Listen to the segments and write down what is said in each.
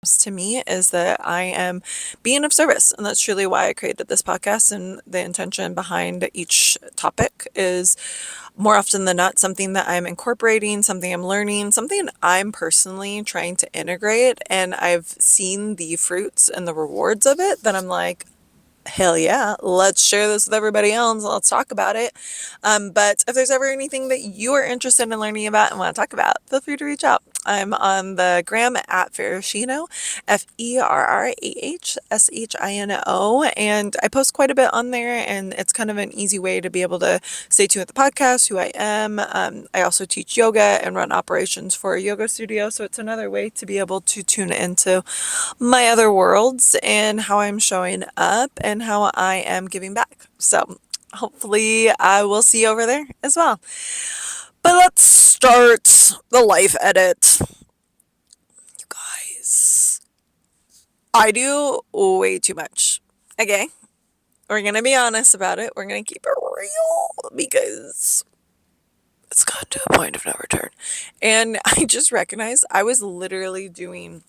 to me is that I am being of service. And that's truly why I created this podcast. And the intention behind each topic is more often than not something that I'm incorporating, something I'm learning, something I'm personally trying to integrate. And I've seen the fruits and the rewards of it that I'm like, hell yeah, let's share this with everybody else. Let's talk about it. But if there's ever anything that you are interested in learning about and want to talk about, feel free to reach out. I'm on the gram at Ferrashino, Ferrahshino, and I post quite a bit on there, and it's kind of an easy way to be able to stay tuned with the podcast, who I am. I also teach yoga and run operations for a yoga studio, so it's another way to be able to tune into my other worlds and how I'm showing up and how I am giving back. So hopefully I will see you over there as well. But let's start the life edit. You guys, I do way too much. Okay? We're going to be honest about it. We're going to keep it real because it's gotten to a point of no return. And I just recognized I was literally doing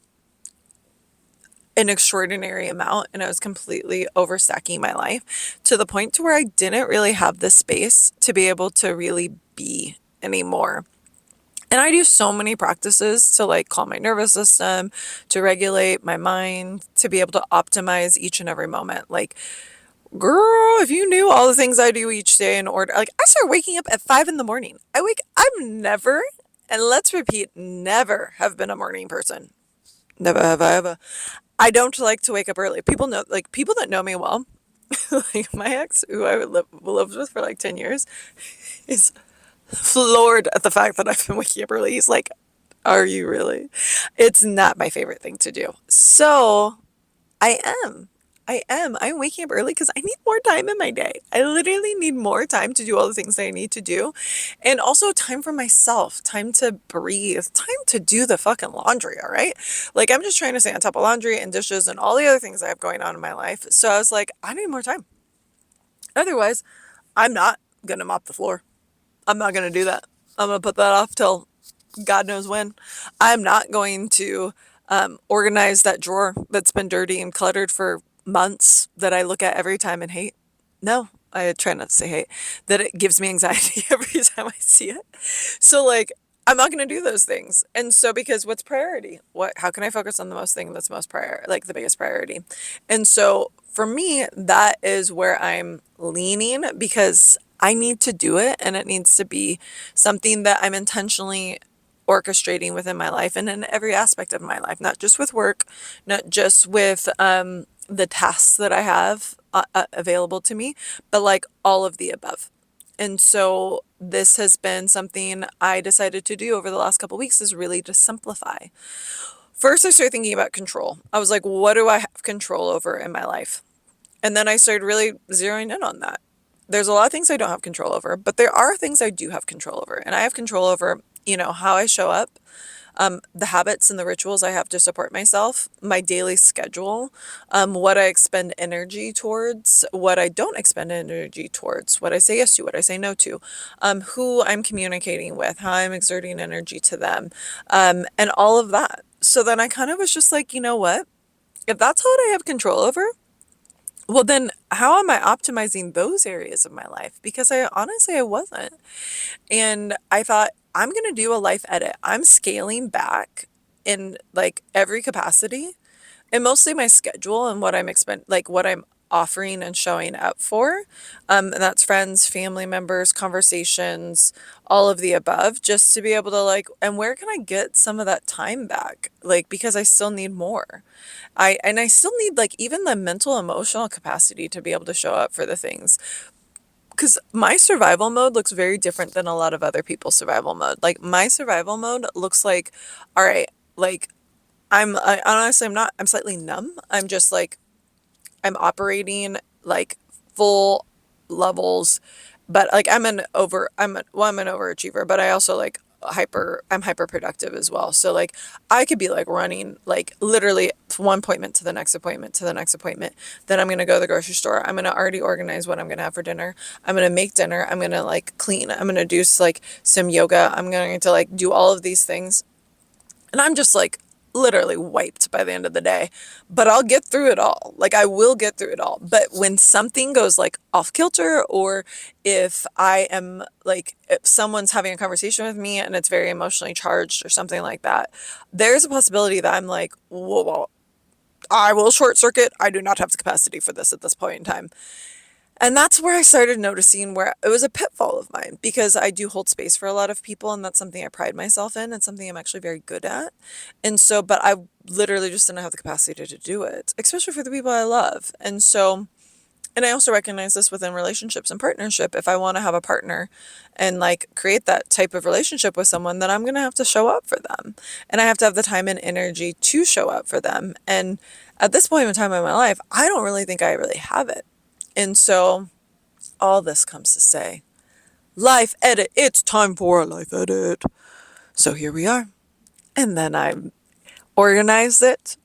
an extraordinary amount and I was completely overstacking my life to the point to where I didn't really have the space to be able to really be anymore. And I do so many practices to like calm my nervous system, to regulate my mind, to be able to optimize each and every moment. Like, girl, if you knew all the things I do each day in order, like I start waking up at 5 in the morning. I'm never, and let's repeat, never have been a morning person. Never have I ever. I don't like to wake up early. People know, like people that know me well, like my ex, who I lived with for like 10 years, is floored at the fact that I've been waking up early. He's like, are you really? It's not my favorite thing to do. So I am. I'm waking up early because I need more time in my day. I literally need more time to do all the things that I need to do. And also time for myself, time to breathe, time to do the fucking laundry, all right? Like, I'm just trying to stay on top of laundry and dishes and all the other things I have going on in my life. So I was like, I need more time. Otherwise, I'm not going to mop the floor. I'm not going to do that. I'm going to put that off till God knows when. I'm not going to organize that drawer that's been dirty and cluttered for months that I look at every time and hate. No, I try not to say hate, that it gives me anxiety every time I see it. So, like, I'm not going to do those things. And so, because what's priority? How can I focus on the most thing that's most like the biggest priority? And so, for me, that is where I'm leaning because I need to do it and it needs to be something that I'm intentionally orchestrating within my life and in every aspect of my life, not just with work, not just with the tasks that I have available to me, but like all of the above. And so this has been something I decided to do over the last couple of weeks is really to simplify. First, I started thinking about control. I was like, what do I have control over in my life? And then I started really zeroing in on that. There's a lot of things I don't have control over, but there are things I do have control over. And I have control over, how I show up, the habits and the rituals I have to support myself, my daily schedule, what I expend energy towards, what I don't expend energy towards, what I say yes to, what I say no to, who I'm communicating with, how I'm exerting energy to them, and all of that. So then I kind of was just like, you know what? If that's what I have control over, well, then how am I optimizing those areas of my life? Because I wasn't. And I thought, I'm going to do a life edit. I'm scaling back in like every capacity and mostly my schedule and what I'm offering and showing up for. And that's friends, family members, conversations, all of the above, just to be able to and where can I get some of that time back? Like, because I still need more. I still need even the mental emotional capacity to be able to show up for the things because my survival mode looks very different than a lot of other people's survival mode. Like my survival mode looks like, all right, like honestly, I'm slightly numb. I'm just like, I'm operating like full levels, but like I'm an overachiever, but I also I'm hyper productive as well. So like I could be like running like literally one appointment to the next appointment to the next appointment. Then I'm going to go to the grocery store. I'm going to already organize what I'm going to have for dinner. I'm going to make dinner. I'm going to like clean. I'm going to do like some yoga. I'm going to like do all of these things. And I'm just like literally wiped by the end of the day, but I'll get through it all. Like I will get through it all. But when something goes like off kilter, or if I am like, if someone's having a conversation with me and it's very emotionally charged or something like that, there's a possibility that I'm like, whoa, I will short circuit. I do not have the capacity for this at this point in time. And that's where I started noticing where it was a pitfall of mine, because I do hold space for a lot of people, and that's something I pride myself in and something I'm actually very good at. And so, but I literally just didn't have the capacity to do it, especially for the people I love. And so, and I also recognize this within relationships and partnership. If I want to have a partner and like create that type of relationship with someone, then I'm going to have to show up for them. And I have to have the time and energy to show up for them. And at this point in time in my life, I don't really think I really have it. And so all this comes to say, life edit, it's time for a life edit. So here we are. And then I organized it,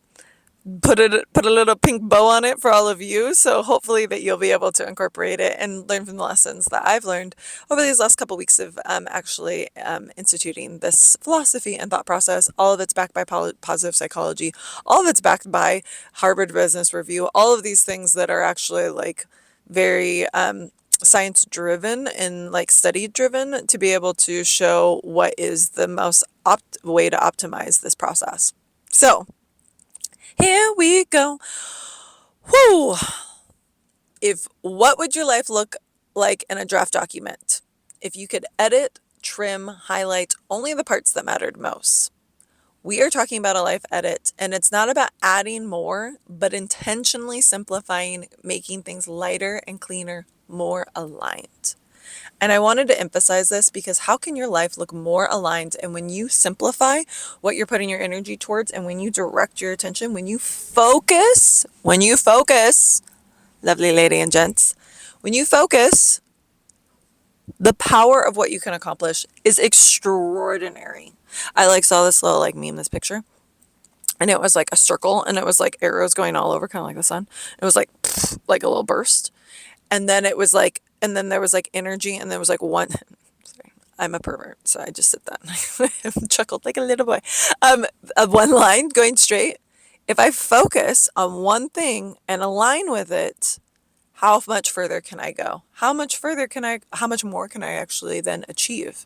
put a little pink bow on it for all of you. So hopefully that you'll be able to incorporate it and learn from the lessons that I've learned over these last couple weeks of actually instituting this philosophy and thought process. All of it's backed by positive psychology. All of it's backed by Harvard Business Review. All of these things that are actually like very science driven and like study driven to be able to show what is the most way to optimize this process. So here we go. Whoo! What would your life look like in a draft document? If you could edit, trim, highlight only the parts that mattered most. We are talking about a life edit, and it's not about adding more, but intentionally simplifying, making things lighter and cleaner, more aligned. And I wanted to emphasize this because how can your life look more aligned? And when you simplify what you're putting your energy towards, and when you direct your attention, when you focus, lovely lady and gents, when you focus, the power of what you can accomplish is extraordinary. I like saw this little like meme, this picture, and it was like a circle, and it was like arrows going all over, kind of like the sun. It was like like a little burst, and then it was like, and then there was like energy, and there was like one. Sorry, I'm a pervert, so I just said that. Chuckled like a little boy. One line going straight. If I focus on one thing and align with it, how much further can I go? How much more can I actually then achieve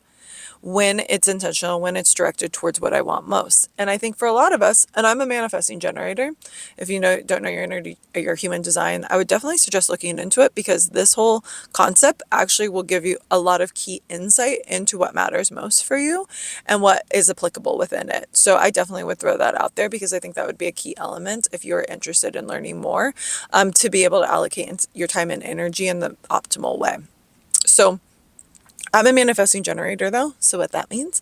when it's intentional, when it's directed towards what I want most? And I think for a lot of us, and I'm a manifesting generator, if you don't know your energy, your human design, I would definitely suggest looking into it, because this whole concept actually will give you a lot of key insight into what matters most for you and what is applicable within it. So I definitely would throw that out there, because I think that would be a key element if you're interested in learning more, to be able to allocate your time and energy in the optimal way. So I'm a manifesting generator though. So what that means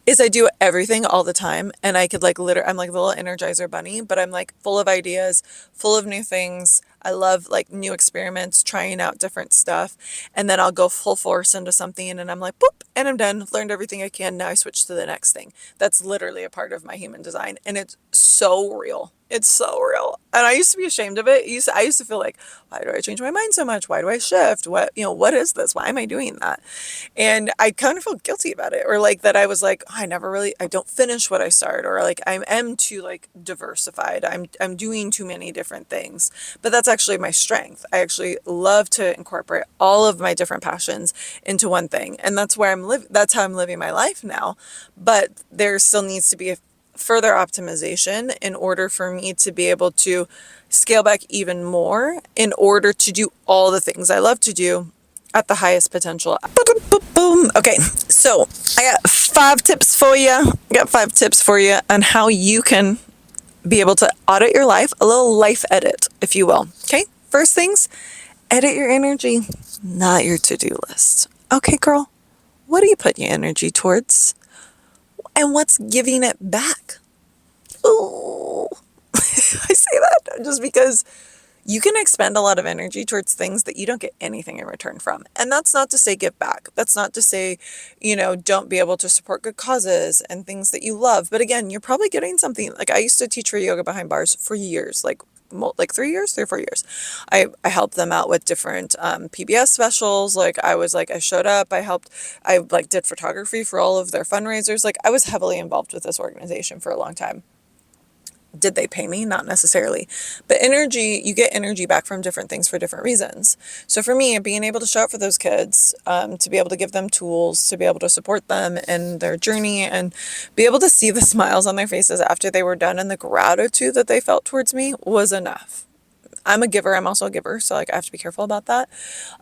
is I do everything all the time, and I could like I'm like the little energizer bunny, but I'm like full of ideas, full of new things. I love like new experiments, trying out different stuff. And then I'll go full force into something, and I'm like, boop, and I'm done. I've learned everything I can. Now I switch to the next thing. That's literally a part of my human design. And it's so real. It's so real. And I used to be ashamed of it. I used to feel like, why do I change my mind so much? Why do I shift? What is this? Why am I doing that? And I kind of felt guilty about it, or like that I was like, oh, I don't finish what I start, or like I am too like diversified. I'm doing too many different things. But that's actually my strength. I actually love to incorporate all of my different passions into one thing. And that's where that's how I'm living my life now. But there still needs to be a further optimization in order for me to be able to scale back even more in order to do all the things I love to do at the highest potential. Boom. Okay, so I got 5 tips for you on how you can be able to audit your life, a little life edit, if you will. Okay, first things, edit your energy, not your to-do list. Okay, girl, what are you putting your energy towards? And what's giving it back? Ooh, I say that just because you can expend a lot of energy towards things that you don't get anything in return from. And that's not to say give back. That's not to say, don't be able to support good causes and things that you love. But again, you're probably getting something. Like I used to teach for Yoga Behind Bars for years, like 3 years, 4 years. I helped them out with different PBS specials. Like I showed up, I did photography for all of their fundraisers. Like I was heavily involved with this organization for a long time. Did they pay me? Not necessarily. But energy, you get energy back from different things for different reasons. So for me, being able to show up for those kids, to be able to give them tools, to be able to support them in their journey, and be able to see the smiles on their faces after they were done and the gratitude that they felt towards me was enough. I'm a giver. I'm also a giver, so like I have to be careful about that.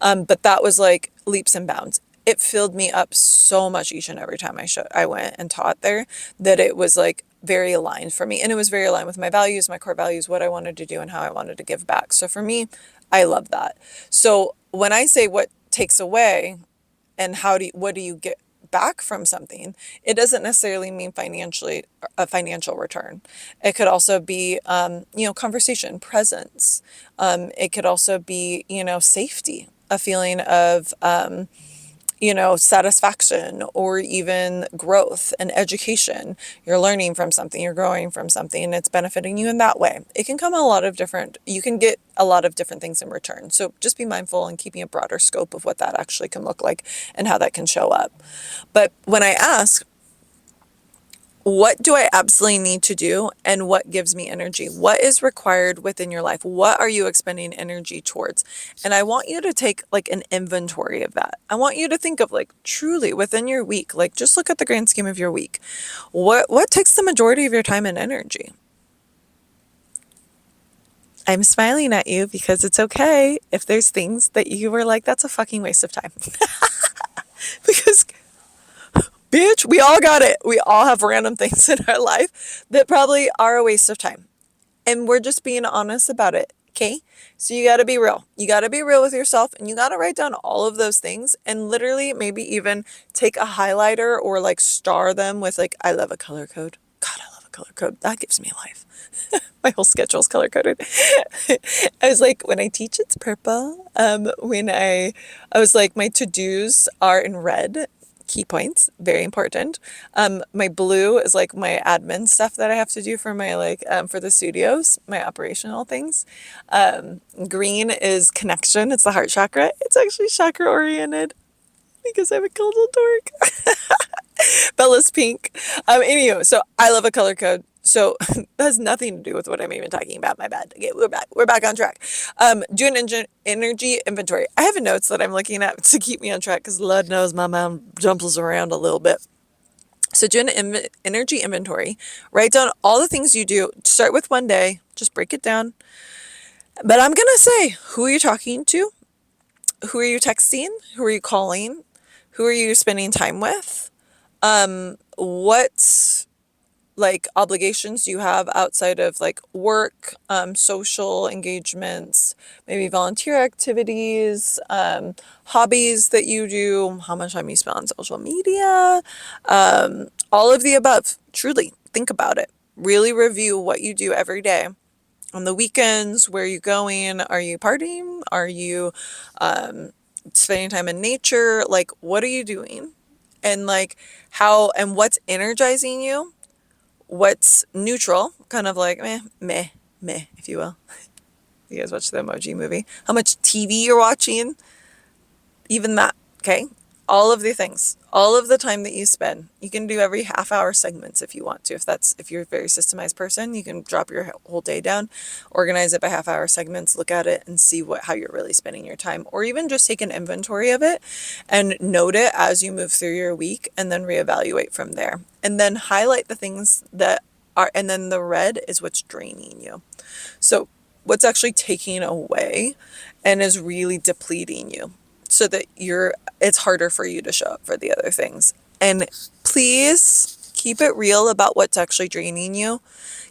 But that was like leaps and bounds. It filled me up so much each and every time I went and taught there, that it was like very aligned for me, and it was very aligned with my values, my core values, what I wanted to do and how I wanted to give back. So for me, I love that. So when I say what takes away and what do you get back from something, it doesn't necessarily mean financially a financial return. It could also be conversation, presence. It could also be safety, a feeling of satisfaction, or even growth and education. You're learning from something, you're growing from something, and it's benefiting you in that way. It can come you can get a lot of different things in return. So just be mindful and keeping a broader scope of what that actually can look like and how that can show up. But when I ask, what do I absolutely need to do and what gives me energy? What is required within your life? What are you expending energy towards? And I want you to take like an inventory of that. I want you to think of like truly within your week, like just look at the grand scheme of your week. What takes the majority of your time and energy? I'm smiling at you because it's okay if there's things that you were like, that's a fucking waste of time. Because bitch, we all got it. We all have random things in our life that probably are a waste of time. And we're just being honest about it. Okay. So you got to be real. You got to be real with yourself, and you got to write down all of those things, and literally maybe even take a highlighter or like star them with like, I love a color code. God, I love a color code. That gives me life. My whole schedule is color coded. I was like, when I teach, it's purple. I was like, my to-dos are in red. Key points, very important. My blue is like my admin stuff that I have to do for my for the studios, my operational things. Green is connection. It's the heart chakra. It's actually chakra oriented because I'm a cold dork. Bella's pink. Anywho, so I love a color code. So that has nothing to do with what I'm even talking about. My bad. Okay, we're back. We're back on track. Do an energy inventory. I have notes that I'm looking at to keep me on track because Lord knows my mind jumps around a little bit. So do an energy inventory. Write down all the things you do. Start with one day. Just break it down. But I'm going to say, who are you talking to? Who are you texting? Who are you calling? Who are you spending time with? What like obligations do you have outside of like work, social engagements, maybe volunteer activities, hobbies that you do, how much time you spend on social media, all of the above. Truly think about it. Really review what you do every day. On the weekends, where are you going? Are you partying? Are you spending time in nature? Like, what are you doing? And like how and what's energizing you? What's neutral? Kind of like meh, if you will. You guys watch the Emoji Movie? How much TV you're watching? Even that, okay? All of the things, all of the time that you spend. You can do every half-hour segments if you want to. If you're a very systemized person, you can drop your whole day down, organize it by half-hour segments, look at it and see how you're really spending your time, or even just take an inventory of it and note it as you move through your week, and then reevaluate from there. And then highlight the things that are, and then the red is what's draining you. So what's actually taking away and is really depleting you, so that it's harder for you to show up for the other things. And please keep it real about what's actually draining you.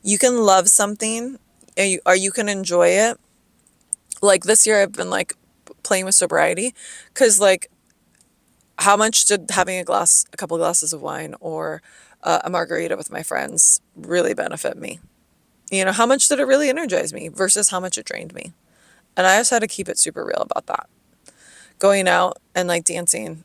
You can love something or you can enjoy it. Like this year I've been like playing with sobriety, because like how much did having a couple glasses of wine or a margarita with my friends really benefit me? How much did it really energize me versus how much it drained me? And I just had to keep it super real about that. Going out and like dancing,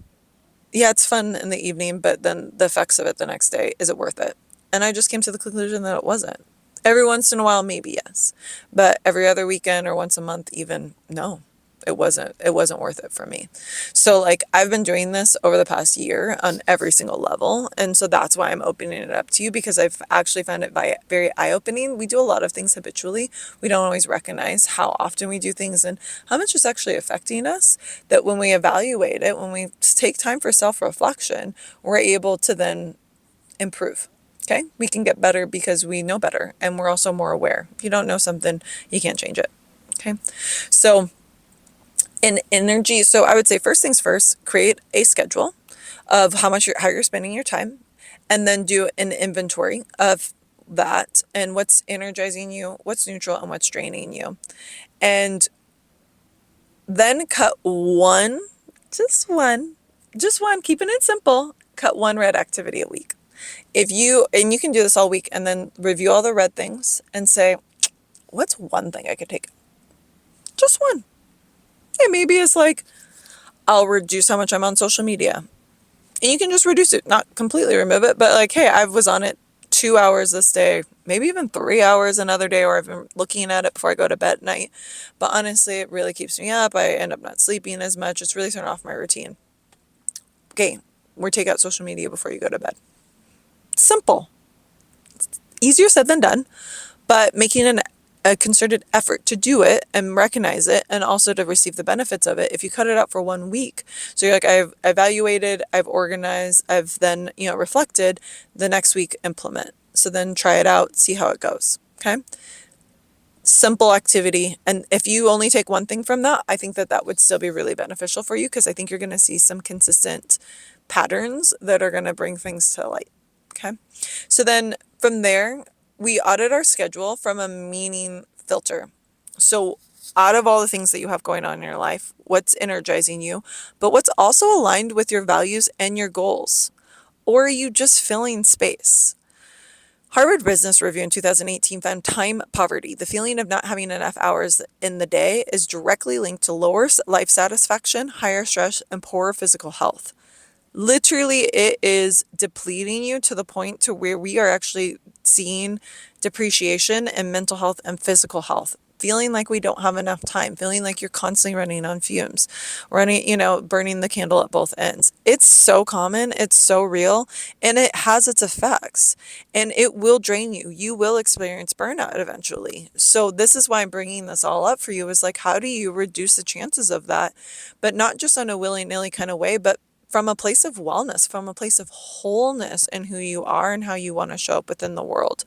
yeah, it's fun in the evening, but then the effects of it the next day, is it worth it? And I just came to the conclusion that it wasn't. Every once in a while, maybe yes, but every other weekend or once a month even, no, it wasn't worth it for me. So like I've been doing this over the past year on every single level. And so that's why I'm opening it up to you, because I've actually found it very eye-opening. We do a lot of things habitually. We don't always recognize how often we do things and how much it's actually affecting us, that when we evaluate it, when we take time for self-reflection, we're able to then improve. Okay? We can get better because we know better and we're also more aware. If you don't know something, you can't change it. Okay? So so I would say first things first, create a schedule of how you're spending your time, and then do an inventory of that and what's energizing you, what's neutral, and what's draining you. And then cut one, just one, keeping it simple, cut one red activity a week. And you can do this all week and then review all the red things and say, what's one thing I could take? Just one. And maybe it's like, I'll reduce how much I'm on social media. And you can just reduce it, not completely remove it, but like, hey, I was on it 2 hours this day, maybe even 3 hours another day, or I've been looking at it before I go to bed at night. But honestly, it really keeps me up. I end up not sleeping as much. It's really turned off my routine. Okay, or take out social media before you go to bed. Simple. Easier said than done, but making a concerted effort to do it and recognize it, and also to receive the benefits of it if you cut it out for 1 week. So you're like, I've evaluated, I've organized, I've then, reflected. The next week implement. So then try it out, see how it goes. Okay? Simple activity. And if you only take one thing from that, I think that would still be really beneficial for you, because I think you're going to see some consistent patterns that are going to bring things to light. Okay? So then from there, we audit our schedule from a meaning filter. So out of all the things that you have going on in your life, what's energizing you, but what's also aligned with your values and your goals? Or are you just filling space? Harvard Business Review in 2018 found time poverty, the feeling of not having enough hours in the day, is directly linked to lower life satisfaction, higher stress, and poorer physical health. Literally, it is depleting you to the point to where we are actually seeing depreciation in mental health and physical health. Feeling like we don't have enough time, feeling like you're constantly running on fumes, burning the candle at both ends. It's so common, it's so real, and it has its effects, and it will drain you. You will experience burnout eventually. So this is why I'm bringing this all up for you, is like, how do you reduce the chances of that, but not just on a willy-nilly kind of way, but from a place of wellness, from a place of wholeness in who you are and how you want to show up within the world.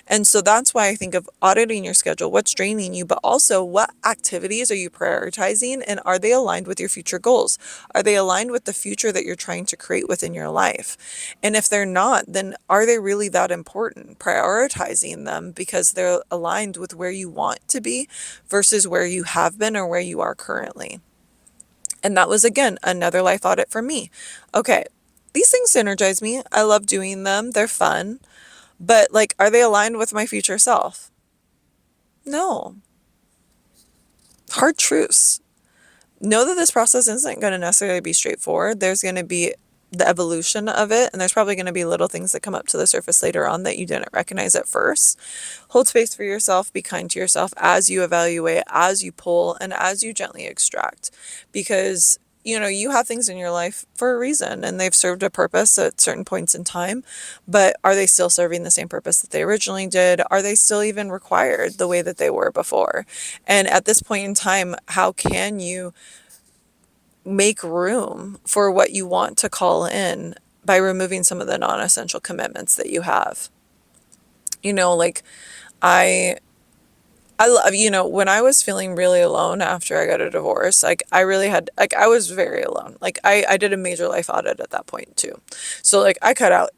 And so that's why I think of auditing your schedule, what's draining you, but also what activities are you prioritizing, and are they aligned with your future goals? Are they aligned with the future that you're trying to create within your life? And if they're not, then are they really that important? Prioritizing them because they're aligned with where you want to be versus where you have been or where you are currently. And that was, again, another life audit for me. Okay, these things energize me. I love doing them. They're fun. But, like, are they aligned with my future self? No. Hard truths. Know that this process isn't going to necessarily be straightforward. There's going to be the evolution of it, and there's probably going to be little things that come up to the surface later on that you didn't recognize at first. Hold space for yourself, be kind to yourself as you evaluate, as you pull, and as you gently extract, because you have things in your life for a reason, and they've served a purpose at certain points in time, but are they still serving the same purpose that they originally did? Are they still even required the way that they were before? And at this point in time, how can you make room for what you want to call in by removing some of the non-essential commitments that you have? Like I love, when I was feeling really alone after I got a divorce, like I really had, like I was very alone. Like I did a major life audit at that point too. So like I cut out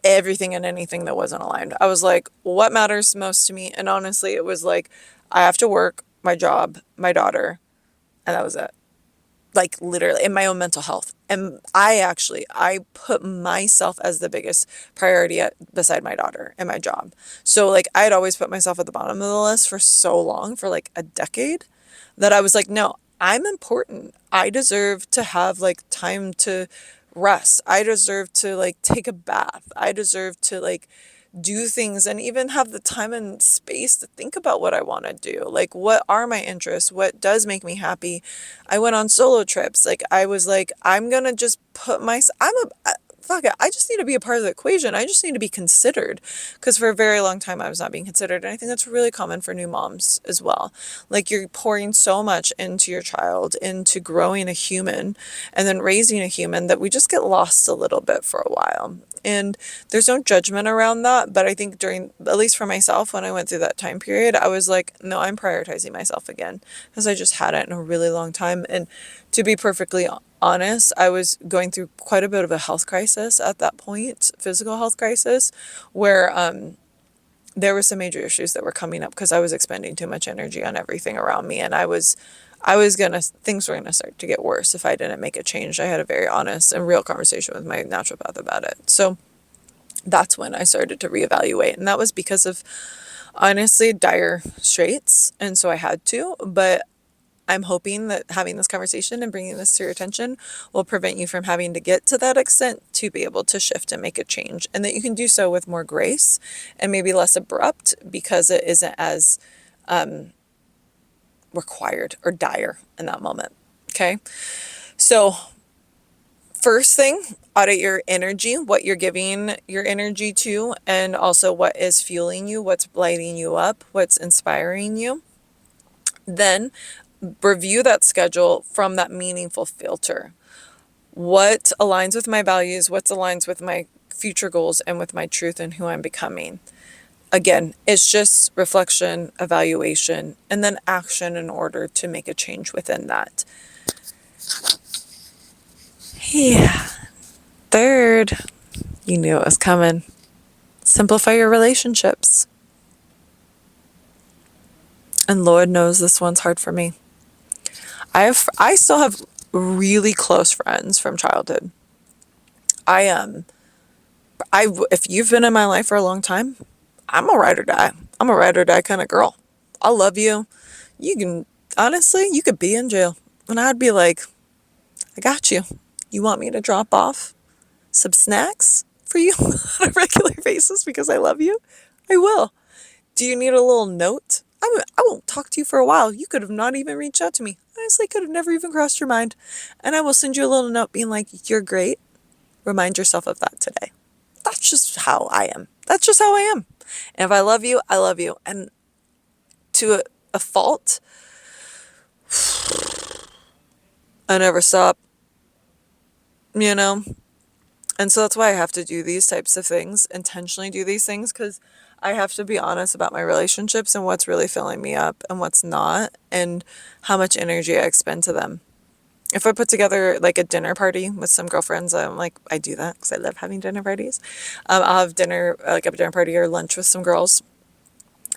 everything and anything that wasn't aligned. I was like, what matters most to me? And honestly, it was like, I have to work, my job, my daughter, and that was it. Like literally, in my own mental health. And I put myself as the biggest priority beside my daughter and my job. So like I had always put myself at the bottom of the list for so long, for like a decade, that I was like, no, I'm important. I deserve to have like time to rest. I deserve to like take a bath. I deserve to like do things and even have the time and space to think about what I want to do. Like, what are my interests? What does make me happy? I went on solo trips. Like, I was like, I'm gonna just put my, fuck it, I just need to be a part of the equation. I just need to be considered. Because for a very long time, I was not being considered. And I think that's really common for new moms as well. Like, you're pouring so much into your child, into growing a human, and then raising a human that we just get lost a little bit for a while. And there's no judgment around that. But I think during, at least for myself, when I went through that time period, I was like, no, I'm prioritizing myself again. Because I just hadn't in a really long time. And to be perfectly honest, I was going through quite a bit of a health crisis at that point, physical health crisis, where there were some major issues that were coming up because I was expending too much energy on everything around me, and things were gonna start to get worse if I didn't make a change. I had a very honest and real conversation with my naturopath about it. So that's when I started to reevaluate, and that was because of honestly dire straits, and so I had to. But I'm hoping that having this conversation and bringing this to your attention will prevent you from having to get to that extent to be able to shift and make a change, and that you can do so with more grace and maybe less abrupt because it isn't as required or dire in that moment. Okay. So, first thing, audit your energy, what you're giving your energy to, and also what is fueling you, what's lighting you up, what's inspiring you. Then review that schedule from that meaningful filter. What aligns with my values? What aligns with my future goals and with my truth and who I'm becoming? Again, it's just reflection, evaluation, and then action in order to make a change within that. Yeah. Third, you knew it was coming. Simplify your relationships. And Lord knows this one's hard for me. I still have really close friends from childhood. I if you've been in my life for a long time, I'm a ride or die. I'm a ride or die kind of girl. I love you. You can, honestly, you could be in jail. And I'd be like, I got you. You want me to drop off some snacks for you on a regular basis because I love you? I will. Do you need a little note? I won't talk to you for a while. You could have not even reached out to me. Honestly, could have never even crossed your mind. And I will send you a little note being like, you're great. Remind yourself of that today. That's just how I am. That's just how I am. And if I love you, I love you. And to a fault, I never stop, you know? And so that's why I have to do these types of things, intentionally do these things, because I have to be honest about my relationships and what's really filling me up and what's not, and how much energy I expend to them. If I put together like a dinner party with some girlfriends, I'm like, I do that because I love having dinner parties. I'll have dinner, like a dinner party or lunch with some girls.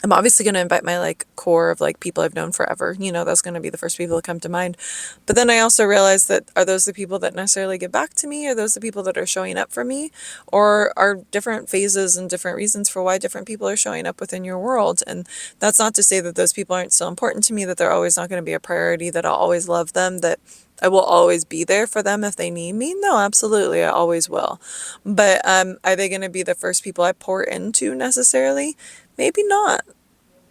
I'm obviously going to invite my like core of like people I've known forever. You know, that's going to be the first people that come to mind. But then I also realize that, are those the people that necessarily get back to me? Are those the people that are showing up for me? Or are different phases and different reasons for why different people are showing up within your world? And that's not to say that those people aren't still important to me, that they're always not going to be a priority, that I'll always love them, that I will always be there for them if they need me. No, absolutely, I always will. But are they going to be the first people I pour into necessarily? Maybe not,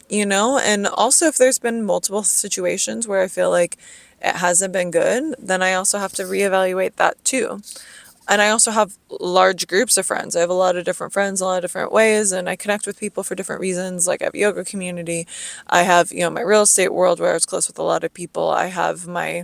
you know? And also, if there's been multiple situations where I feel like it hasn't been good, then I also have to reevaluate that too. And I also have large groups of friends. I have a lot of different friends, a lot of different ways, and I connect with people for different reasons. Like, I have a yoga community. I have, my real estate world where I was close with a lot of people. I have my,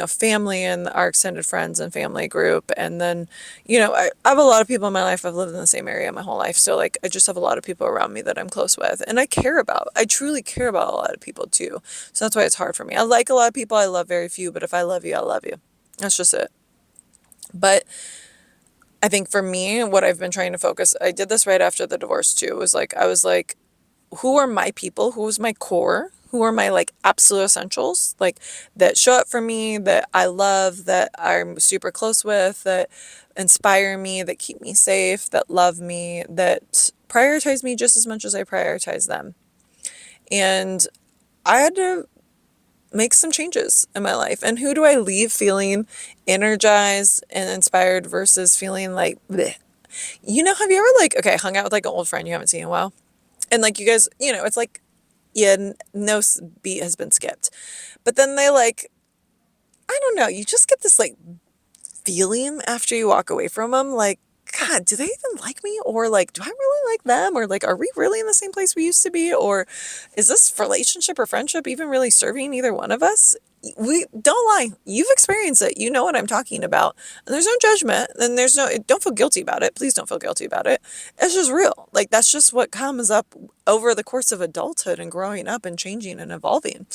family and our extended friends and family group. And then, I have a lot of people in my life. I've lived in the same area my whole life. So, like, I just have a lot of people around me that I'm close with. And I truly care about a lot of people too. So that's why it's hard for me. I like a lot of people. I love very few. But if I love you, I love you. That's just it. But I think for me, what I've been trying to focus, I did this right after the divorce too, I was like, who are my people? Who's my core? Who are my like absolute essentials? Like, that show up for me, that I love, that I'm super close with, that inspire me, that keep me safe, that love me, that prioritize me just as much as I prioritize them. And I had to make some changes in my life. And who do I leave feeling energized and inspired versus feeling like bleh? Have you ever like, okay, hung out with like an old friend you haven't seen in a while? And like you guys, it's like, yeah, no beat has been skipped. But then they like, I don't know, you just get this like feeling after you walk away from them, like, God, do they even like me? Or like, do I really like them? Or like, are we really in the same place we used to be? Or is this relationship or friendship even really serving either one of us? We don't lie. You've experienced it. You know what I'm talking about. And there's no judgment. And don't feel guilty about it. Please don't feel guilty about it. It's just real. Like, that's just what comes up over the course of adulthood and growing up and changing and evolving.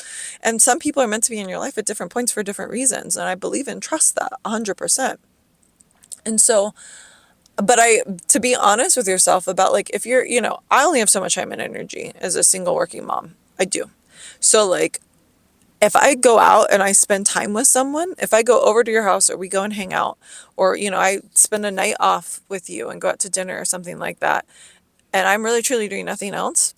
And some people are meant to be in your life at different points for different reasons. And I believe and trust that 100%. And so, but to be honest with yourself about like, if you're, I only have so much time and energy as a single working mom. I do. So like, if I go out and I spend time with someone, if I go over to your house or we go and hang out, or, I spend a night off with you and go out to dinner or something like that, and I'm really truly doing nothing else,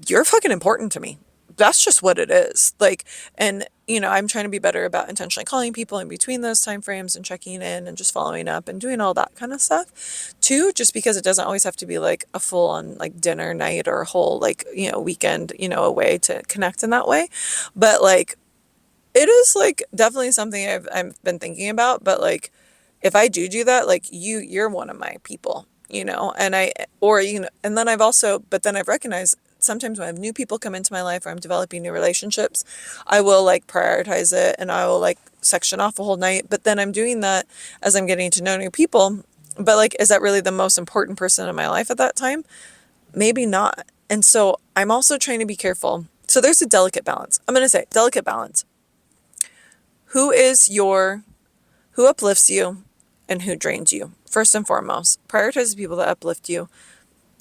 you're fucking important to me. That's just what it is. Like, and I'm trying to be better about intentionally calling people in between those time frames and checking in and just following up and doing all that kind of stuff too, just because it doesn't always have to be like a full on like dinner night or a whole like, weekend, away to connect in that way. But like, it is like definitely something I've been thinking about, but like, if I do that, like you're one of my people, and and then but then I've recognized sometimes when I have new people come into my life or I'm developing new relationships, I will like prioritize it and I will like section off a whole night. But then I'm doing that as I'm getting to know new people. But like, is that really the most important person in my life at that time? Maybe not. And so I'm also trying to be careful. So there's a delicate balance. I'm going to say delicate balance. Who uplifts you and who drains you? First and foremost, prioritize the people that uplift you.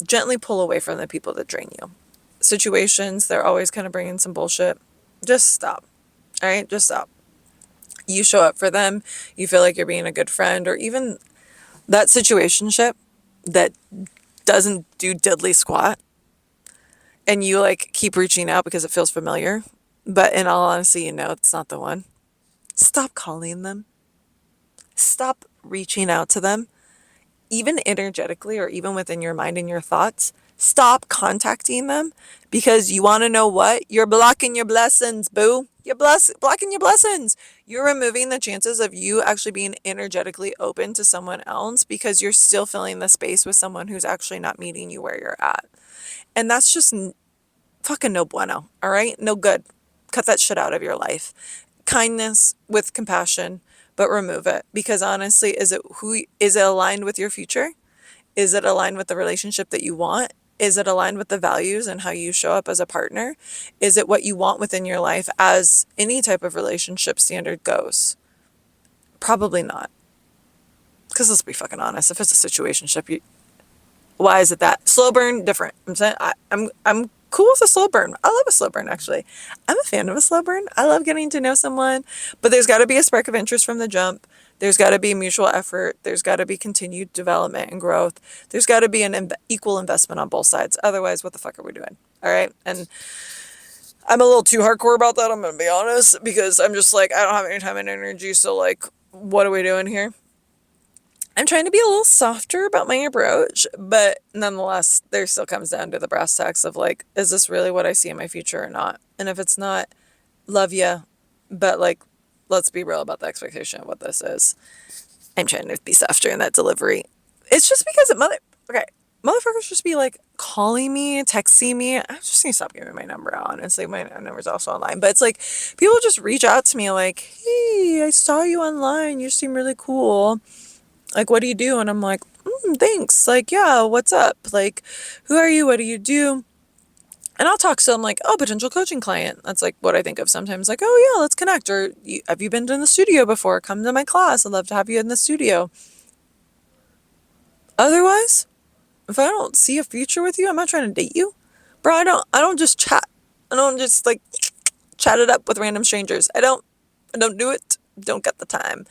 Gently pull away from the people that drain you. Situations, they're always kind of bringing some bullshit. Just stop. All right, just stop. You show up for them. You feel like you're being a good friend, or even that situationship that doesn't do diddly squat, and you like keep reaching out because it feels familiar, but in all honesty, it's not the one. Stop calling them. Stop reaching out to them, even energetically or even within your mind and your thoughts. Stop contacting them, because you want to know what? You're blocking your blessings, boo. You're blocking your blessings. You're removing the chances of you actually being energetically open to someone else because you're still filling the space with someone who's actually not meeting you where you're at. And that's just fucking no bueno, all right? No good. Cut that shit out of your life. Kindness with compassion, but remove it, because honestly, is it aligned with your future? Is it aligned with the relationship that you want? Is it aligned with the values and how you show up as a partner? Is it what you want within your life as any type of relationship standard goes? Probably not. Because let's be fucking honest, if it's a situationship, why is it that? Slow burn, different. I'm saying I'm cool with a slow burn. I love a slow burn, actually. I'm a fan of a slow burn. I love getting to know someone, but there's got to be a spark of interest from the jump. There's got to be mutual effort. There's got to be continued development and growth. There's got to be an equal investment on both sides. Otherwise, what the fuck are we doing? All right. And I'm a little too hardcore about that, I'm going to be honest, because I'm just like, I don't have any time and energy. So like, what are we doing here? I'm trying to be a little softer about my approach, but nonetheless, there still comes down to the brass tacks of like, is this really what I see in my future or not? And if it's not, love ya, but like, let's be real about the expectation of what this is. I'm trying to be softer in that delivery. It's just because motherfuckers just be like calling me, texting me. I just need to stop giving my number out. Honestly, my number's also online, but it's like people just reach out to me like, hey, I saw you online. You seem really cool. Like, what do you do? And I'm like, thanks. Like, yeah, what's up? Like, who are you? What do you do? And I'll talk to them like, oh, potential coaching client. That's like what I think of sometimes. Like, oh, yeah, let's connect. Or have you been to the studio before? Come to my class. I'd love to have you in the studio. Otherwise, if I don't see a future with you, I'm not trying to date you. Bro, I don't just chat. I don't just like chat it up with random strangers. I don't do it. Don't get the time.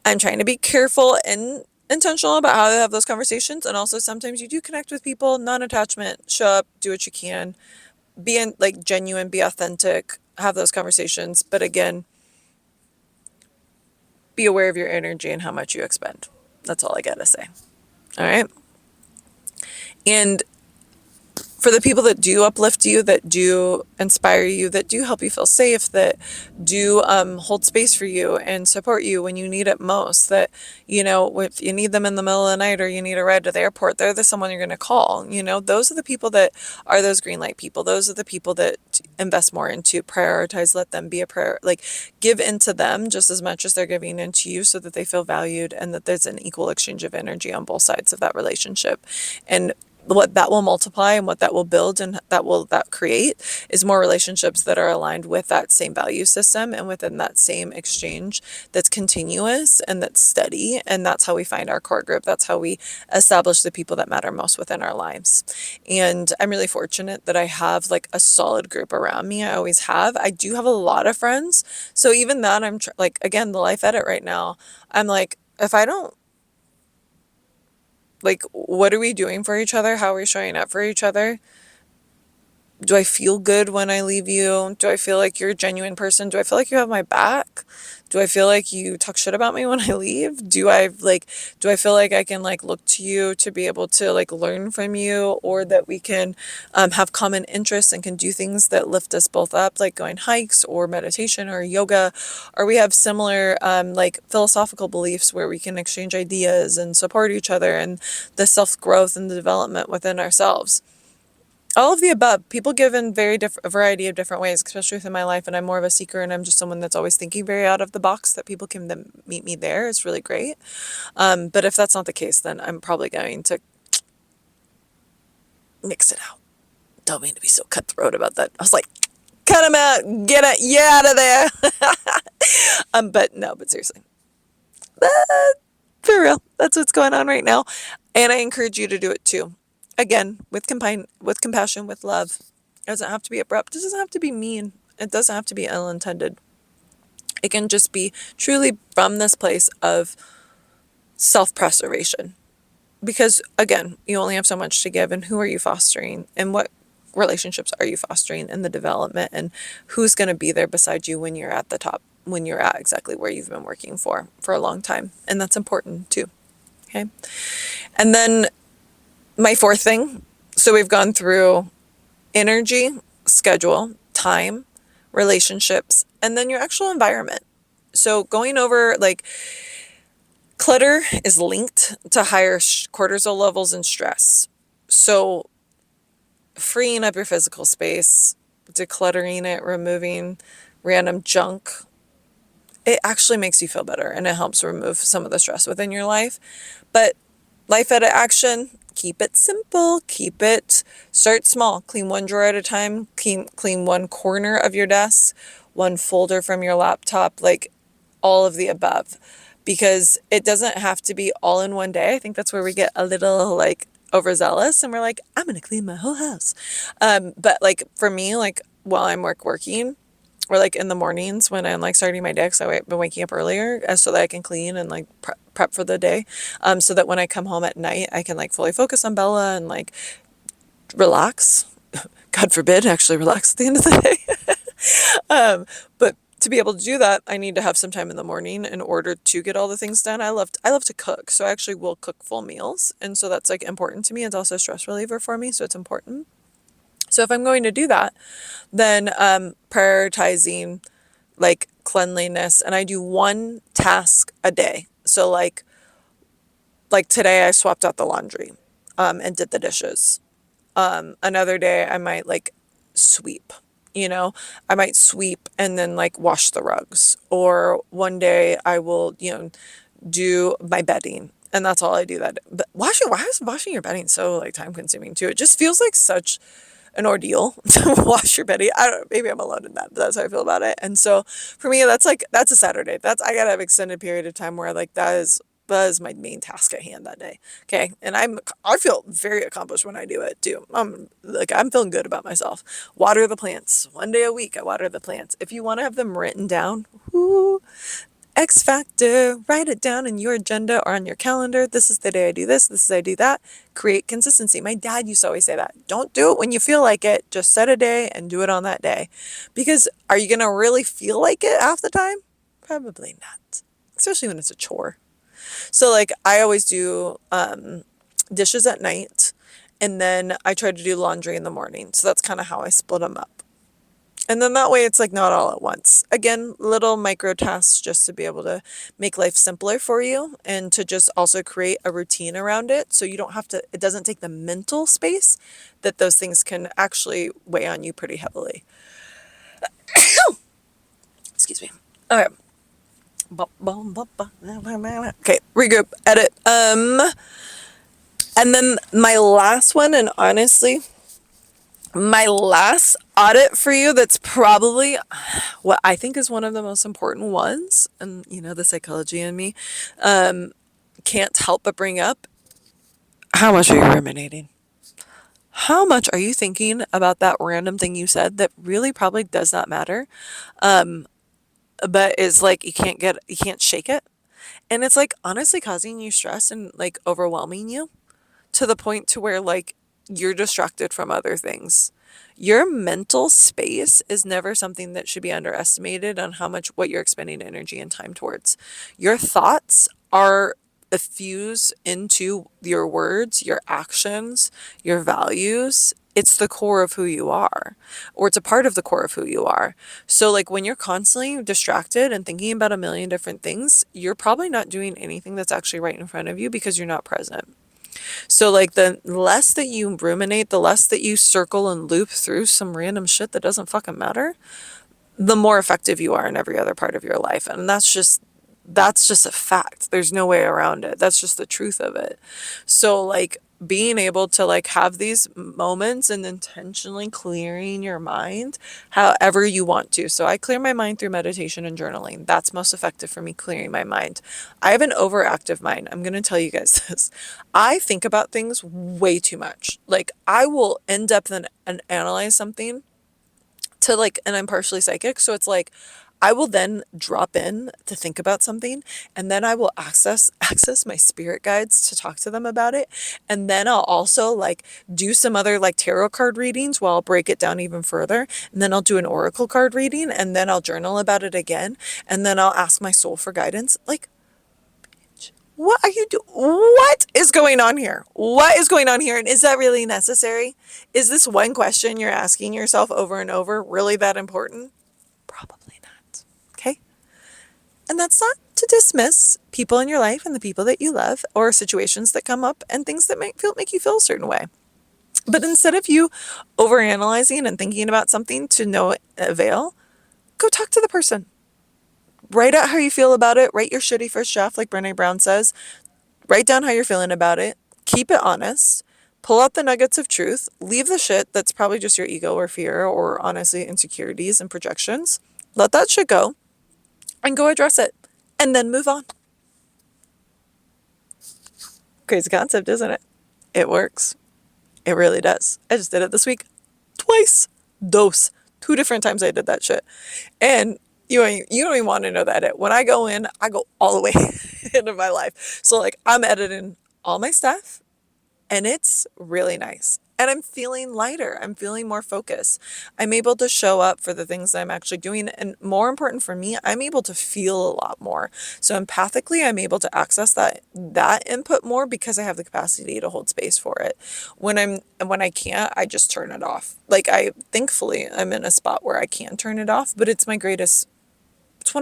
I'm trying to be careful and intentional about how to have those conversations. And also sometimes you do connect with people, non-attachment, show up, do what you can, be like genuine, be authentic, have those conversations. But again, be aware of your energy and how much you expend. That's all I gotta say. All right. And for the people that do uplift you, that do inspire you, that do help you feel safe, that do hold space for you and support you when you need it most, that, if you need them in the middle of the night or you need a ride to the airport, they're the someone you're going to call. Those are the people that are those green light people. Those are the people that invest more into, prioritize, let them be a prayer, like give into them just as much as they're giving into you so that they feel valued and that there's an equal exchange of energy on both sides of that relationship. And what that will multiply and what that will build and that create is more relationships that are aligned with that same value system and within that same exchange that's continuous and that's steady. And that's how we find our core group. That's how we establish the people that matter most within our lives. And I'm really fortunate that I have like a solid group around me. I always have. I do have a lot of friends. So even that, I'm like, again, the life edit right now, I'm like, if I don't, like, what are we doing for each other? How are we showing up for each other? Do I feel good when I leave you? Do I feel like you're a genuine person? Do I feel like you have my back? Do I feel like you talk shit about me when I leave? Do I feel like I can like look to you to be able to like learn from you, or that we can have common interests and can do things that lift us both up, like going hikes or meditation or yoga, or we have similar like philosophical beliefs where we can exchange ideas and support each other and the self-growth and the development within ourselves. All of the above. People give in a variety of different ways, especially within my life. And I'm more of a seeker, and I'm just someone that's always thinking very out of the box, that people can then meet me there. It's really great. But if that's not the case, then I'm probably going to mix it out. Don't mean to be so cutthroat about that. I was like, cut him out, get out of there. But seriously, for real, that's what's going on right now. And I encourage you to do it too. Again, with compassion, with love. It doesn't have to be abrupt. It doesn't have to be mean. It doesn't have to be ill-intended. It can just be truly from this place of self-preservation. Because again, you only have so much to give, and who are you fostering, and what relationships are you fostering in the development, and who's going to be there beside you when you're at the top, when you're at exactly where you've been working for a long time. And that's important too. Okay. And then my fourth thing. So we've gone through energy, schedule, time, relationships, and then your actual environment. So going over, like, clutter is linked to higher cortisol levels and stress. So freeing up your physical space, decluttering it, removing random junk, it actually makes you feel better, and it helps remove some of the stress within your life. But life edit action, keep it simple, start small, clean one drawer at a time, clean one corner of your desk, one folder from your laptop, like all of the above, because it doesn't have to be all in one day. I think that's where we get a little like overzealous and we're like, I'm going to clean my whole house. But like for me, like while I'm working, or like in the mornings when I'm like starting my day, because I've been waking up earlier so that I can clean and like prep for the day. So that when I come home at night, I can like fully focus on Bella and like relax. God forbid, actually relax at the end of the day. But to be able to do that, I need to have some time in the morning in order to get all the things done. I love to cook, so I actually will cook full meals. And so that's like important to me. It's also a stress reliever for me, so it's important. So if I'm going to do that, then prioritizing like cleanliness, and I do one task a day. So like today I swapped out the laundry and did the dishes. Another day I might like sweep, I might sweep and then like wash the rugs. Or one day I will, do my bedding. And that's all I do that day. But why is washing your bedding so like time consuming too? It just feels like such an ordeal to wash your bedding. I don't know, maybe I'm alone in that, but that's how I feel about it. And so for me, that's a Saturday. I gotta have extended period of time where like that is my main task at hand that day. Okay. And I feel very accomplished when I do it too. I'm feeling good about myself. Water the plants. One day a week I water the plants. If you want to have them written down, whoo, X factor, write it down in your agenda or on your calendar. This is the day I do this. This is the day I do that. Create consistency. My dad used to always say that. Don't do it when you feel like it. Just set a day and do it on that day. Because are you going to really feel like it half the time? Probably not. Especially when it's a chore. So like I always do dishes at night, and then I try to do laundry in the morning. So that's kind of how I split them up. And then that way it's like not all at once. Again, little micro tasks just to be able to make life simpler for you and to just also create a routine around it so you don't have to, it doesn't take the mental space that those things can actually weigh on you pretty heavily. Excuse me. Okay. Okay, regroup, edit. And then my last one, and honestly, my last audit for you that's probably what I think is one of the most important ones, and you know, the psychology in me can't help but bring up, how much are you ruminating? How much are you thinking about that random thing you said that really probably does not matter, but is like you can't shake it? And it's like honestly causing you stress and like overwhelming you to the point to where like you're distracted from other things. Your mental space is never something that should be underestimated on how much what you're expending energy and time towards. Your thoughts are effused into your words, your actions, your values. It's the core of who you are, or it's a part of the core of who you are. So, like, when you're constantly distracted and thinking about a million different things, you're probably not doing anything that's actually right in front of you because you're not present. So, like, the less that you ruminate, the less that you circle and loop through some random shit that doesn't fucking matter, the more effective you are in every other part of your life. And that's just a fact. There's no way around it. That's just the truth of it. So like being able to like have these moments and intentionally clearing your mind however you want to. So I clear my mind through meditation and journaling. That's most effective for me clearing my mind. I have an overactive mind. I'm going to tell you guys this. I think about things way too much. Like I will in depth and analyze something to like, and I'm partially psychic, so it's like I will then drop in to think about something, and then I will access my spirit guides to talk to them about it, and then I'll also like do some other like tarot card readings while I'll break it down even further, and then I'll do an oracle card reading, and then I'll journal about it again, and then I'll ask my soul for guidance. Like, what are you doing? What is going on here? What is going on here? And is that really necessary? Is this one question you're asking yourself over and over really that important? Probably not. Okay. And that's not to dismiss people in your life and the people that you love or situations that come up and things that make you feel a certain way. But instead of you overanalyzing and thinking about something to no avail, go talk to the person. Write out how you feel about it. Write your shitty first draft, like Brene Brown says. Write down how you're feeling about it. Keep it honest. Pull out the nuggets of truth. Leave the shit that's probably just your ego or fear or honestly insecurities and projections. Let that shit go and go address it. And then move on. Crazy concept, isn't it? It works. It really does. I just did it this week. Twice. Dose. 2 different times I did that shit. And you don't even want to know that. When I go in, I go all the way into my life. So like I'm editing all my stuff and it's really nice. And I'm feeling lighter. I'm feeling more focused. I'm able to show up for the things that I'm actually doing. And more important for me, I'm able to feel a lot more. So empathically, I'm able to access that input more because I have the capacity to hold space for it. When I can't, I just turn it off. Like thankfully I'm in a spot where I can turn it off, but it's one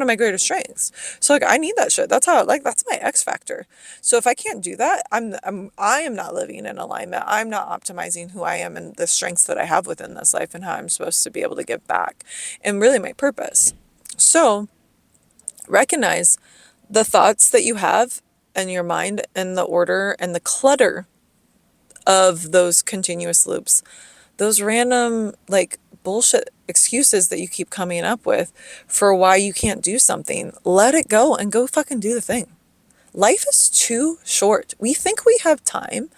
of my greatest strengths. So like I need that shit. That's that's my X factor. So if I can't do that, I am not living in alignment. I'm not optimizing who I am and the strengths that I have within this life and how I'm supposed to be able to give back and really my purpose. So recognize the thoughts that you have in your mind and the order and the clutter of those continuous loops, those random like bullshit excuses that you keep coming up with for why you can't do something. Let it go and go fucking do the thing. Life is too short. We think we have time.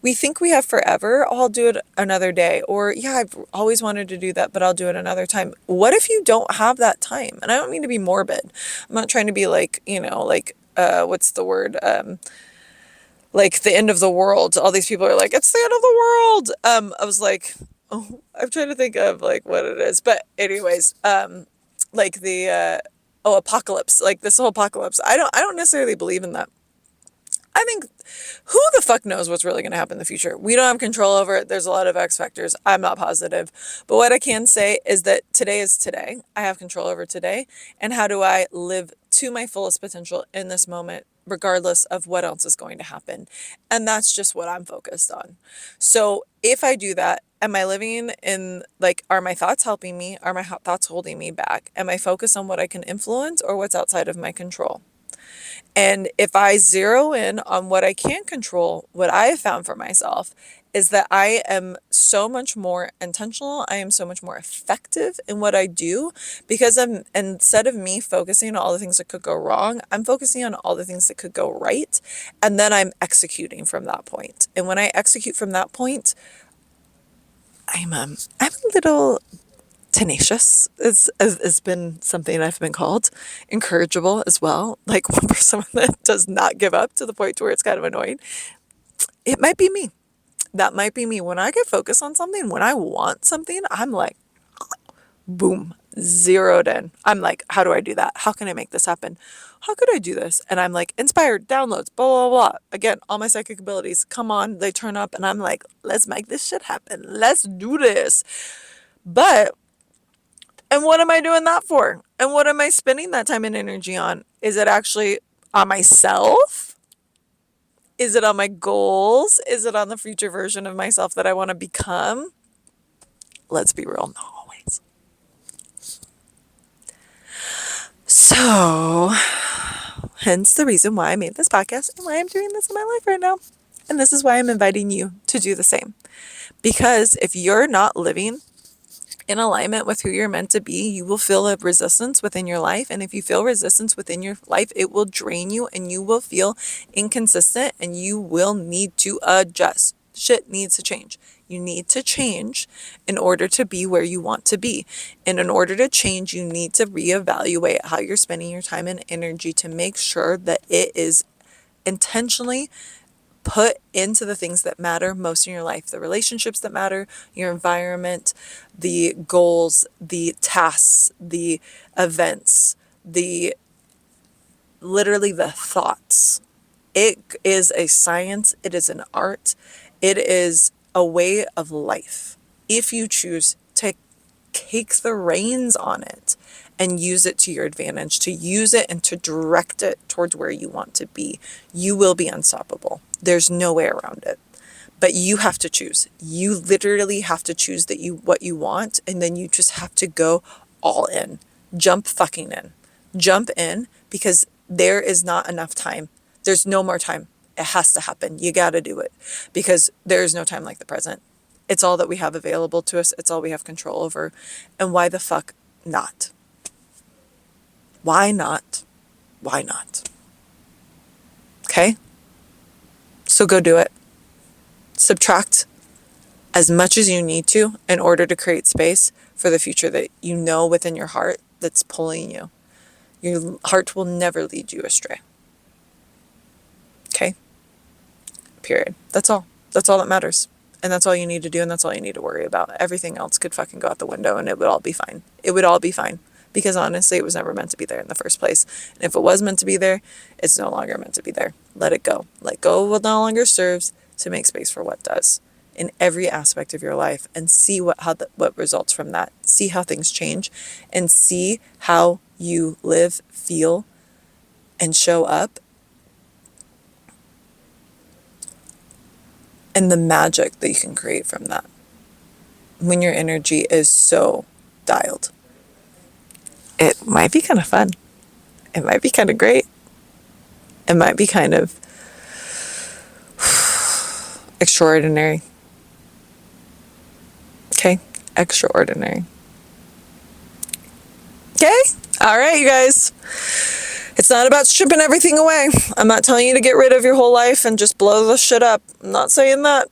We think we have forever. Oh, I'll do it another day. Or, yeah, I've always wanted to do that, but I'll do it another time. What if you don't have that time? And I don't mean to be morbid. I'm not trying to be like, what's the word? Like the end of the world. All these people are like, it's the end of the world. I was like, oh, I'm trying to think of like what it is. But anyways, like the apocalypse, like this whole apocalypse. I don't necessarily believe in that. I think who the fuck knows what's really going to happen in the future? We don't have control over it. There's a lot of X factors. I'm not positive. But what I can say is that today is today. I have control over today. And how do I live to my fullest potential in this moment, regardless of what else is going to happen? And that's just what I'm focused on. So if I do that, am I living in, like, are my thoughts helping me? Are my thoughts holding me back? Am I focused on what I can influence or what's outside of my control? And if I zero in on what I can control, what I have found for myself is that I am so much more intentional. I am so much more effective in what I do because instead of me focusing on all the things that could go wrong, I'm focusing on all the things that could go right. And then I'm executing from that point. And when I execute from that point, I'm a little tenacious has been something I've been called. Incorrigible as well. Like one for someone that does not give up to the point where it's kind of annoying. It might be me. That might be me. When I get focused on something, when I want something, I'm like, boom, zeroed in. I'm like, how do I do that? How can I make this happen? How could I do this? And I'm like, inspired, downloads, blah, blah, blah. Again, all my psychic abilities come on, they turn up, and I'm like, let's make this shit happen. Let's do this. But and what am I doing that for? And what am I spending that time and energy on? Is it actually on myself? Is it on my goals? Is it on the future version of myself that I want to become? Let's be real, not always. So, hence the reason why I made this podcast and why I'm doing this in my life right now. And this is why I'm inviting you to do the same. Because if you're not living in alignment with who you're meant to be, you will feel a resistance within your life. And if you feel resistance within your life, it will drain you and you will feel inconsistent and you will need to adjust. Shit needs to change. You need to change in order to be where you want to be. And in order to change, you need to reevaluate how you're spending your time and energy to make sure that it is intentionally put into the things that matter most in your life, the relationships that matter, your environment, the goals, the tasks, the events, the literally the thoughts. It is a science, it is an art, it is a way of life. If you choose to take the reins on it and use it to your advantage, to use it and to direct it towards where you want to be, you will be unstoppable. There's no way around it. But you have to choose. You literally have to choose what you want, and then you just have to go all in. Jump fucking in. Jump in because there is not enough time. There's no more time. It has to happen. You got to do it because there is no time like the present. It's all that we have available to us. It's all we have control over. And why the fuck not? Why not? Why not? Okay? So go do it. Subtract as much as you need to in order to create space for the future that you know within your heart that's pulling you. Your heart will never lead you astray. Okay? Period. That's all. That's all that matters. And that's all you need to do, and that's all you need to worry about. Everything else could fucking go out the window, and it would all be fine. It would all be fine. Because honestly, it was never meant to be there in the first place. And if it was meant to be there, it's no longer meant to be there. Let it go. Let go of what no longer serves to make space for what does in every aspect of your life, and see what results from that. See how things change, and see how you live, feel, and show up, and the magic that you can create from that when your energy is so dialed. It might be kind of fun. It might be kind of great. It might be kind of extraordinary. Okay? Extraordinary. Okay? All right, you guys. It's not about stripping everything away. I'm not telling you to get rid of your whole life and just blow the shit up. I'm not saying that.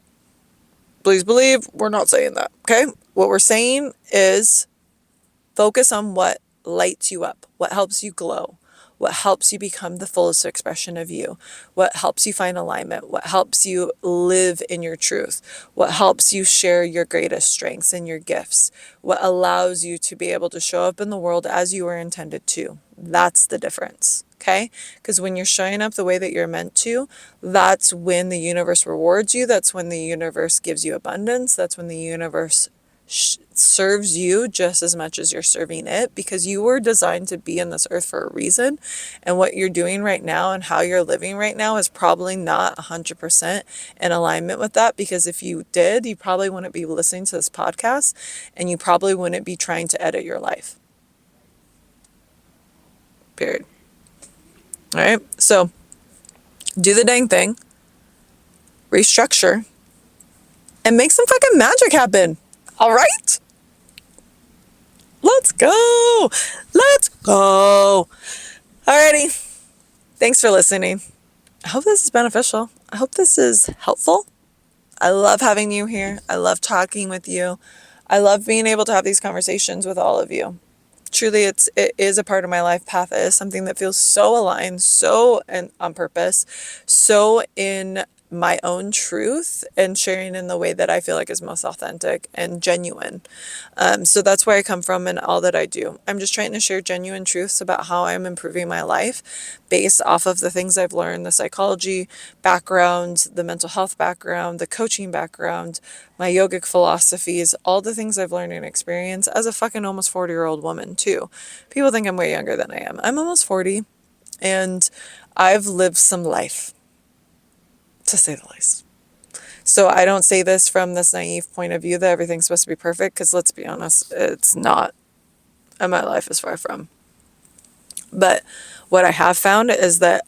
Please believe we're not saying that. Okay? What we're saying is focus on what lights you up, what helps you glow, what helps you become the fullest expression of you, what helps you find alignment, what helps you live in your truth, what helps you share your greatest strengths and your gifts, what allows you to be able to show up in the world as you were intended to. That's the difference. Okay? Because when you're showing up the way that you're meant to, that's when the universe rewards you. That's when the universe gives you abundance. That's when the universe serves you just as much as you're serving it, because you were designed to be in this earth for a reason. And what you're doing right now and how you're living right now is probably not 100% in alignment with that, because if you did, you probably wouldn't be listening to this podcast, and you probably wouldn't be trying to edit your life. Period. All right. So do the dang thing, restructure, and make some fucking magic happen. All right? Let's go. Let's go. Alrighty. Thanks for listening. I hope this is beneficial. I hope this is helpful. I love having you here. I love talking with you. I love being able to have these conversations with all of you. Truly, it is a part of my life path. It is something that feels so aligned, so and on purpose, so in my own truth, and sharing in the way that I feel like is most authentic and genuine. So that's where I come from in all that I do. I'm just trying to share genuine truths about how I'm improving my life based off of the things I've learned, the psychology background, the mental health background, the coaching background, my yogic philosophies, all the things I've learned and experienced as a fucking almost 40-year-old woman too. People think I'm way younger than I am. I'm almost 40, and I've lived some life, to say the least. So I don't say this from this naive point of view that everything's supposed to be perfect, because let's be honest, it's not. And my life is far from. But what I have found is that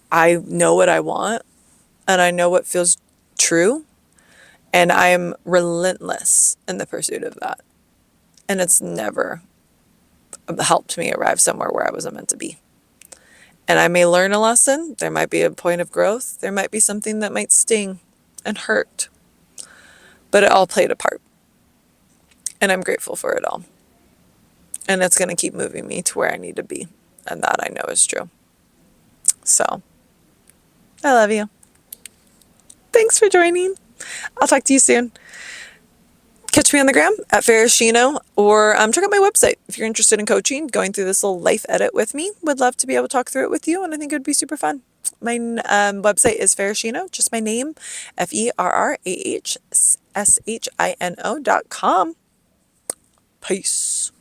I know what I want, and I know what feels true, and I am relentless in the pursuit of that. And it's never helped me arrive somewhere where I wasn't meant to be. And I may learn a lesson. There might be a point of growth. There might be something that might sting and hurt. But it all played a part. And I'm grateful for it all. And it's going to keep moving me to where I need to be. And that I know is true. So, I love you. Thanks for joining. I'll talk to you soon. Catch me on the gram at Farashino, or check out my website if you're interested in coaching, going through this little life edit with me. Would love to be able to talk through it with you, and I think it would be super fun. My website is Farashino, just my name, FERRAHSHINO.com. Peace.